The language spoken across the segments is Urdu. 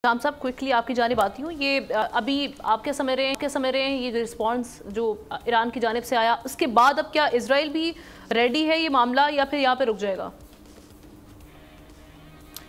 شام صاحب کوئکلی آپ کی جانب آتی ہوں، یہ ابھی آپ کیا سمجھ رہے ہیں یہ رسپانس جو ایران کی جانب سے آیا اس کے بعد اب کیا اسرائیل بھی ریڈی ہے یہ معاملہ یا پھر یہاں پہ رک جائے گا؟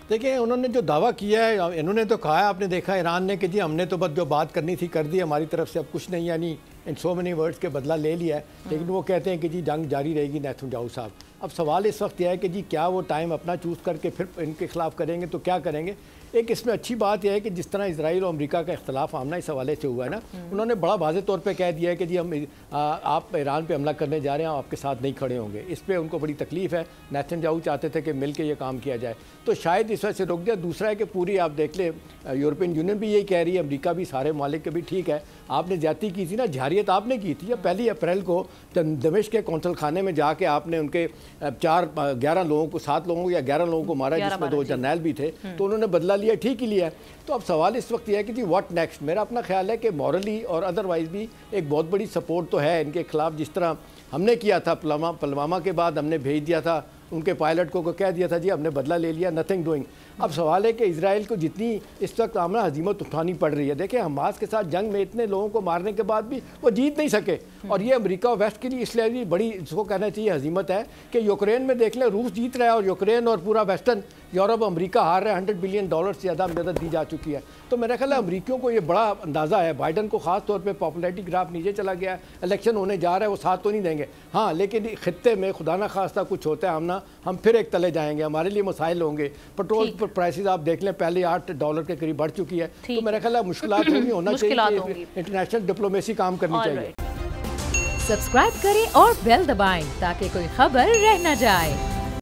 دیکھیں انہوں نے جو دعویٰ کیا ہے انہوں نے تو کہا ہے، آپ نے دیکھا ایران نے کہ جی ہم نے تو بس جو بات کرنی تھی کر دی، ہماری طرف سے اب کچھ نہیں، یعنی ان سو مینی ورڈز کے بدلہ لے لیا ہے، لیکن وہ کہتے ہیں کہ جی جنگ جاری رہے گی نیتن یاہو صاحب۔ اب سوال اس وقت یہ ہے کہ جی کیا وہ ٹائم اپنا چوز کر کے پھر ان کے خلاف کریں گے تو کیا کریں گے؟ ایک اس میں اچھی بات یہ ہے کہ جس طرح اسرائیل اور امریکہ کا اختلاف آمنا اس حوالے سے ہوا ہے نا، انہوں نے بڑا واضح طور پہ کہہ دیا ہے کہ جی ہم آپ ایران پہ حملہ کرنے جا رہے ہیں، آپ کے ساتھ نہیں کھڑے ہوں گے۔ اس پہ ان کو بڑی تکلیف ہے، نیتن یاہو چاہتے تھے کہ مل کے یہ کام کیا جائے، تو شاید اس وجہ سے رک جائے۔ دوسرا ہے کہ پوری آپ دیکھ لیں یورپین یونین بھی یہی کہہ رہی ہے، امریکہ بھی، سارے ممالک کے بھی ٹھیک ہے، آپ نے زیادتی کی تھی نا، جارحیت آپ نے کی تھی، 1 اپریل کو دمشق کے کونسل خانے میں جا کے آپ نے ان کے 7 لوگوں کو یا 11 لوگوں کو مارا، جس میں 2 جرنیل بھی تھے، تو انہوں نے بدلہ لیا، ٹھیک ہی لیا ہے۔ تو اب سوال اس وقت یہ ہے کہ جی واٹ نیکسٹ؟ میرا اپنا خیال ہے کہ مورلی اور ادروائز بھی ایک بہت بڑی سپورٹ تو ہے ان کے خلاف، جس طرح ہم نے کیا تھا پلوامہ کے بعد، ہم نے بھیج دیا تھا ان کے پائلٹ کو کہہ دیا تھا جی ہم نے بدلہ لے لیا، نتھنگ ڈوئنگ۔ اب سوال ہے کہ اسرائیل کو جتنی اس وقت آمنا ہزیمت اٹھانی پڑ رہی ہے، دیکھیں حماس کے ساتھ جنگ میں اتنے لوگوں کو مارنے کے بعد بھی وہ جیت نہیں سکے، اور یہ امریکہ اور ویسٹ کے لیے اس لیے بھی بڑی اس کو کہنا چاہیے ہزیمت ہے کہ یوکرین میں دیکھ لیں روس جیت رہا ہے اور یوکرین اور پورا ویسٹرن یورپ امریکہ ہار رہا ہے، $100 بلین سے زیادہ مدد دی جا چکی ہے۔ تو میرا خیال ہے امریکیوں کو یہ بڑا اندازہ ہے، بائیڈن کو خاص طور پہ پاپولیرٹی گراف نیچے چلا گیا ہے، الیکشن ہونے جا رہا ہے، وہ ساتھ تو نہیں دیں گے، ہاں لیکن خطے میں خدا نہ خواستہ کچھ ہوتا ہے آمنا، ہم پھر ایک تلے جائیں گے، ہمارے لیے مسائل ہوں گے۔ پٹرول پر پرائسز آپ دیکھ لیں پہلے $8 کے قریب بڑھ چکی ہے، تو میرا خیال ہے مشکلات ہوں گی، ہونا چاہیے انٹرنیشنل ڈپلومیسی کام کرنی چاہیے۔ سبسکرائب کریں اور بیل دبائیں تاکہ کوئی خبر رہ نہ جائے۔